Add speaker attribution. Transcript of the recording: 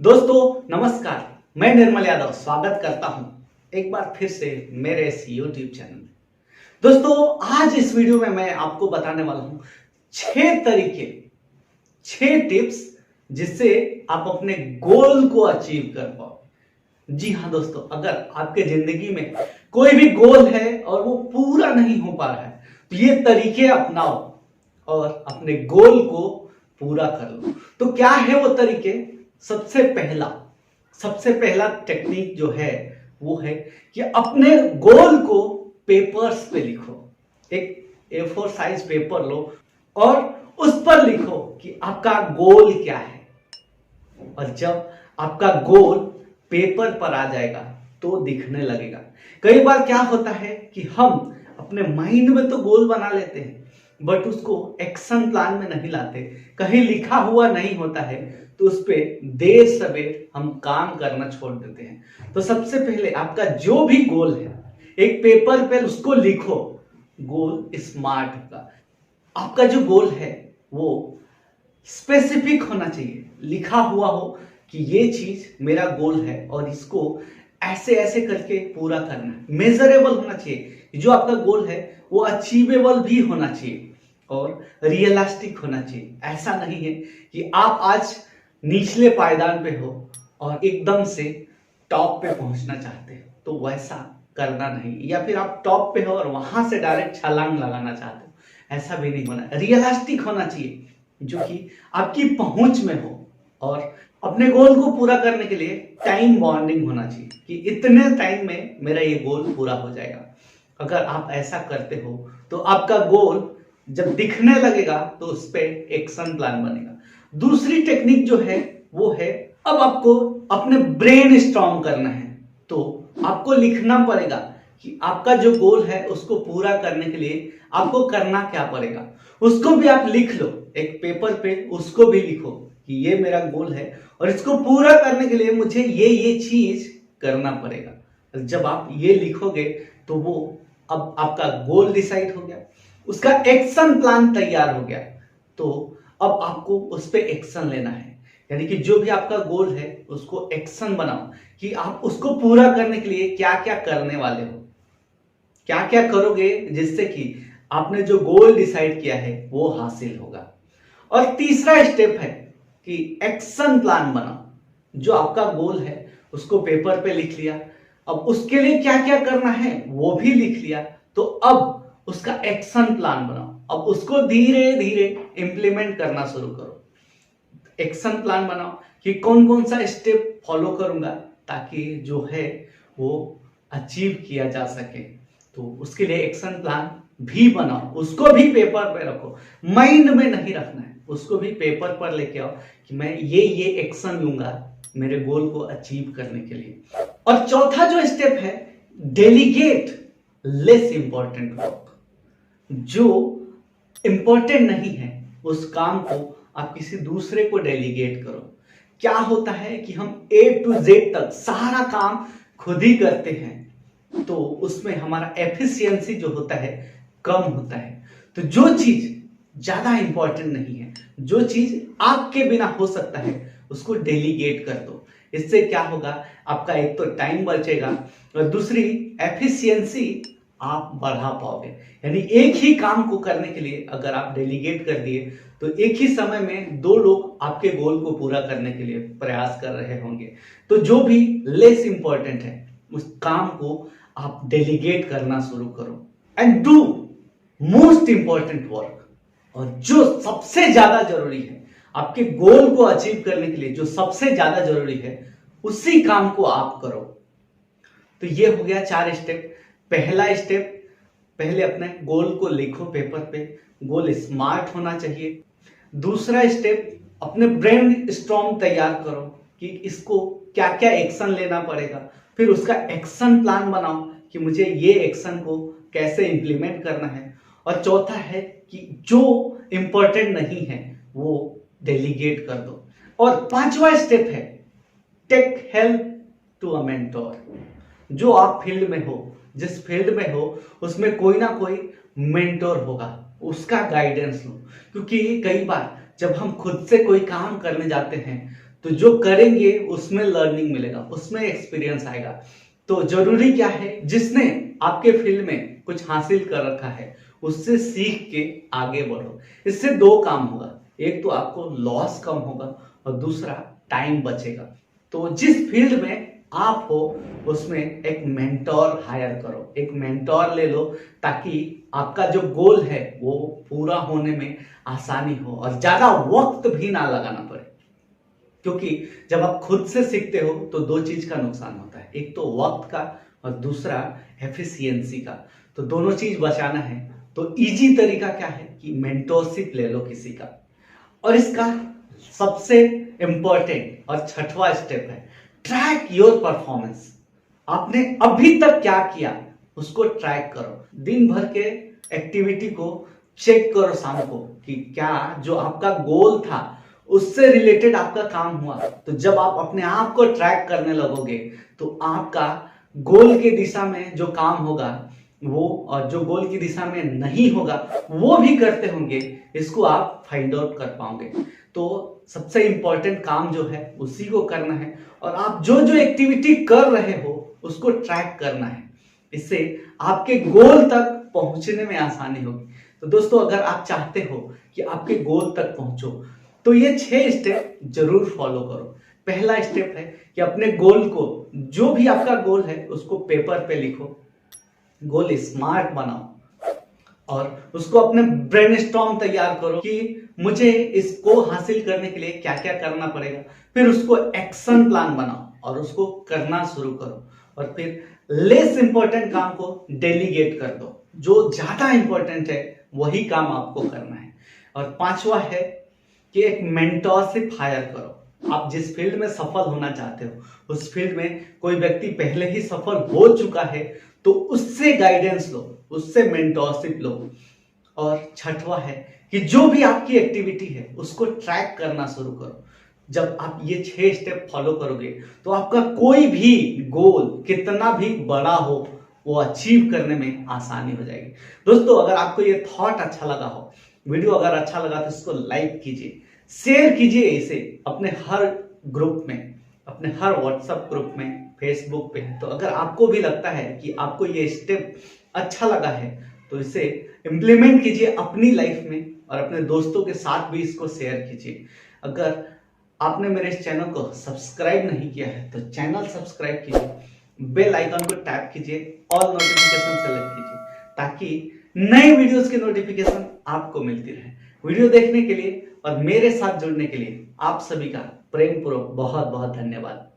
Speaker 1: दोस्तों नमस्कार, मैं निर्मल यादव स्वागत करता हूं एक बार फिर से मेरे इस YouTube चैनल में। दोस्तों आज इस वीडियो में मैं आपको बताने वाला हूं 6 तरीके, 6 टिप्स जिससे आप अपने गोल को अचीव कर पाओ। जी हाँ दोस्तों, अगर आपके जिंदगी में कोई भी गोल है और वो पूरा नहीं हो पा रहा है तो ये तरीके अपनाओ और अपने गोल को पूरा कर लो। तो क्या है वो तरीके? सबसे पहला टेक्निक जो है वो है कि अपने गोल को पेपर्स पे लिखो। एक A4 साइज पेपर लो और उस पर लिखो कि आपका गोल क्या है। और जब आपका गोल पेपर पर आ जाएगा तो दिखने लगेगा। कई बार क्या होता है कि हम अपने माइंड में तो गोल बना लेते हैं बट उसको एक्शन प्लान में नहीं लाते, कहीं लिखा हुआ नहीं होता है तो उस पर देर सवेर हम काम करना छोड़ देते हैं। तो सबसे पहले आपका जो भी गोल है एक पेपर पर उसको लिखो। गोल स्मार्ट होगा। आपका जो गोल है वो स्पेसिफिक होना चाहिए, लिखा हुआ हो कि ये चीज मेरा गोल है और इसको ऐसे ऐसे करके पूरा करना है। मेजरेबल होना चाहिए, जो आपका गोल है वो अचीवेबल भी होना चाहिए और रियलिस्टिक होना चाहिए। ऐसा नहीं है कि आप आज निचले पायदान पे हो और एकदम से टॉप पे पहुंचना चाहते हो, तो वैसा करना नहीं। या फिर आप टॉप पे हो और वहां से डायरेक्ट छलांग लगाना चाहते हो, ऐसा भी नहीं होना। रियलिस्टिक होना चाहिए जो कि आपकी पहुंच में हो। और अपने गोल को पूरा करने के लिए टाइम बॉन्डिंग होना चाहिए कि इतने टाइम में मेरा ये गोल पूरा हो जाएगा। अगर आप ऐसा करते हो तो आपका गोल जब दिखने लगेगा तो उस पर एक्शन प्लान बनेगा। दूसरी टेक्निक जो है वो है, अब आपको अपने ब्रेन स्टॉर्म करना है तो आपको लिखना पड़ेगा कि आपका जो गोल है उसको पूरा करने के लिए आपको करना क्या पड़ेगा। उसको भी आप लिख लो एक पेपर पे, उसको भी लिखो कि ये मेरा गोल है और इसको पूरा करने के लिए मुझे ये चीज करना पड़ेगा। जब आप ये लिखोगे तो वो अब आपका गोल डिसाइड हो गया, उसका एक्शन प्लान तैयार हो गया। तो अब आपको उस पर एक्शन लेना है, यानी कि जो भी आपका गोल है उसको एक्शन बनाओ कि आप उसको पूरा करने के लिए क्या क्या करने वाले हो, क्या क्या करोगे जिससे कि आपने जो गोल डिसाइड किया है वो हासिल होगा। और तीसरा स्टेप है कि एक्शन प्लान बनाओ। जो आपका गोल है उसको पेपर पे लिख लिया, अब उसके लिए क्या क्या करना है वो भी लिख लिया, तो अब उसका एक्शन प्लान बनाओ। अब उसको धीरे धीरे इंप्लीमेंट करना शुरू करो। एक्शन प्लान बनाओ कि कौन कौन सा स्टेप फॉलो करूंगा ताकि जो है वो अचीव किया जा सके। तो उसके लिए एक्शन प्लान भी बनाओ, उसको भी पेपर पे रखो, माइंड में नहीं रखना है, उसको भी पेपर पर लेके आओ कि मैं ये एक्शन लूंगा मेरे गोल को अचीव करने के लिए। और चौथा जो स्टेप है, डेलीगेट लेस इंपॉर्टेंट वर्क। जो इंपॉर्टेंट नहीं है उस काम को आप किसी दूसरे को डेलीगेट करो। क्या होता है कि हम A to Z तक सारा काम खुद ही करते हैं तो उसमें हमारा एफिशिएंसी जो होता है कम होता है। तो जो चीज ज्यादा इंपॉर्टेंट नहीं है, जो चीज आपके बिना हो सकता है, उसको डेलीगेट कर दो। इससे क्या होगा, आपका एक तो टाइम बचेगा और दूसरी एफिशिएंसी आप बढ़ा पाओगे। यानी एक ही काम को करने के लिए अगर आप डेलीगेट कर दिए तो एक ही समय में 2 लोग आपके गोल को पूरा करने के लिए प्रयास कर रहे होंगे। तो जो भी लेस इंपॉर्टेंट है उस काम को आप डेलीगेट करना शुरू करो and do most important work. और जो सबसे ज्यादा जरूरी है आपके गोल को अचीव करने के लिए, जो सबसे ज्यादा जरूरी है उसी काम को आप करो। तो ये हो गया 4 स्टेप। पहला स्टेप, पहले अपने गोल को लिखो पेपर पे, गोल स्मार्ट होना चाहिए। दूसरा स्टेप, अपने ब्रेन स्टॉर्म तैयार करो कि इसको क्या क्या एक्शन लेना पड़ेगा, फिर उसका एक्शन प्लान बनाओ कि मुझे ये एक्शन को कैसे इंप्लीमेंट करना है। और चौथा है कि जो इंपॉर्टेंट नहीं है वो डेलीगेट कर दो। और 5वां स्टेप है, take help to a mentor. जो आप फील्ड में हो, जिस फील्ड में हो उसमें कोई ना कोई मेंटोर होगा, उसका गाइडेंस लो। क्योंकि कई बार जब हम खुद से कोई काम करने जाते हैं तो जो करेंगे उसमें लर्निंग मिलेगा, उसमें एक्सपीरियंस आएगा। तो जरूरी क्या है, जिसने आपके फील्ड में कुछ हासिल कर रखा है उससे सीख के आगे बढ़ो। इससे दो काम होगा, एक तो आपको लॉस कम होगा और दूसरा टाइम बचेगा। तो जिस फील्ड में आप हो उसमें एक मेंटोर हायर करो, एक मेंटोर ले लो, ताकि आपका जो गोल है वो पूरा होने में आसानी हो और ज्यादा वक्त भी ना लगाना पड़े। क्योंकि जब आप खुद से सीखते हो तो दो चीज का नुकसान होता है, एक तो वक्त का और दूसरा एफिशिएंसी का। तो दोनों चीज बचाना है तो इजी तरीका क्या है कि मेंटोरशिप ले लो किसी का। और इसका सबसे इंपॉर्टेंट और छठवां स्टेप है ट्रैक योर परफॉर्मेंस। आपने अभी तक क्या किया उसको ट्रैक करो, दिन भर के एक्टिविटी को चेक करो शाम को कि क्या जो आपका गोल था उससे रिलेटेड आपका काम हुआ। तो जब आप अपने आप को ट्रैक करने लगोगे तो आपका गोल के दिशा में जो काम होगा वो, और जो गोल की दिशा में नहीं होगा वो भी करते होंगे, इसको आप फाइंड आउट कर पाओगे। तो सबसे इंपॉर्टेंट काम जो है उसी को करना है और आप जो जो एक्टिविटी कर रहे हो उसको ट्रैक करना है। इससे आपके गोल तक पहुंचने में आसानी होगी। तो दोस्तों, अगर आप चाहते हो कि आपके गोल तक पहुंचो तो ये 6 स्टेप जरूर फॉलो करो। पहला स्टेप है कि अपने गोल को, जो भी आपका गोल है उसको पेपर पे लिखो, गोल स्मार्ट बनाओ और उसको अपने ब्रेनस्टॉर्म तैयार करो कि मुझे इसको हासिल करने के लिए क्या क्या करना पड़ेगा। फिर उसको एक्शन प्लान बनाओ और उसको करना शुरू करो। और फिर लेस इंपॉर्टेंट काम को डेलीगेट कर दो, जो ज्यादा इंपॉर्टेंट है वही काम आपको करना है। और पांचवा है कि एक मेंटोरशिप हायर करो। आप जिस फील्ड में सफल होना चाहते हो उस फील्ड में कोई व्यक्ति पहले ही सफल हो चुका है तो उससे गाइडेंस लो, उससे मेंटोरशिप लो। और छठवा है कि जो भी आपकी एक्टिविटी है उसको ट्रैक करना शुरू करो। जब आप ये 6 स्टेप फॉलो करोगे तो आपका कोई भी गोल कितना भी बड़ा हो वो अचीव करने में आसानी हो जाएगी। दोस्तों, अगर आपको ये थॉट अच्छा लगा हो, वीडियो अगर अच्छा लगा तो इसको लाइक कीजिए, शेयर कीजिए इसे अपने हर ग्रुप में, अपने हर व्हाट्सएप ग्रुप में, फेसबुक पे। तो अगर आपको भी लगता है कि आपको ये स्टेप अच्छा लगा है तो इसे इंप्लीमेंट कीजिए अपनी लाइफ में और अपने दोस्तों के साथ भी इसको शेयर कीजिए। अगर आपने मेरे इस चैनल को सब्सक्राइब नहीं किया है तो चैनल सब्सक्राइब कीजिए, बेल आइकन को टैप कीजिए, ऑल नोटिफिकेशन सेलेक्ट कीजिए ताकि नए वीडियोस की नोटिफिकेशन आपको मिलती रहे। वीडियो देखने के लिए और मेरे साथ जुड़ने के लिए आप सभी का प्रेम पूर्वक बहुत बहुत धन्यवाद।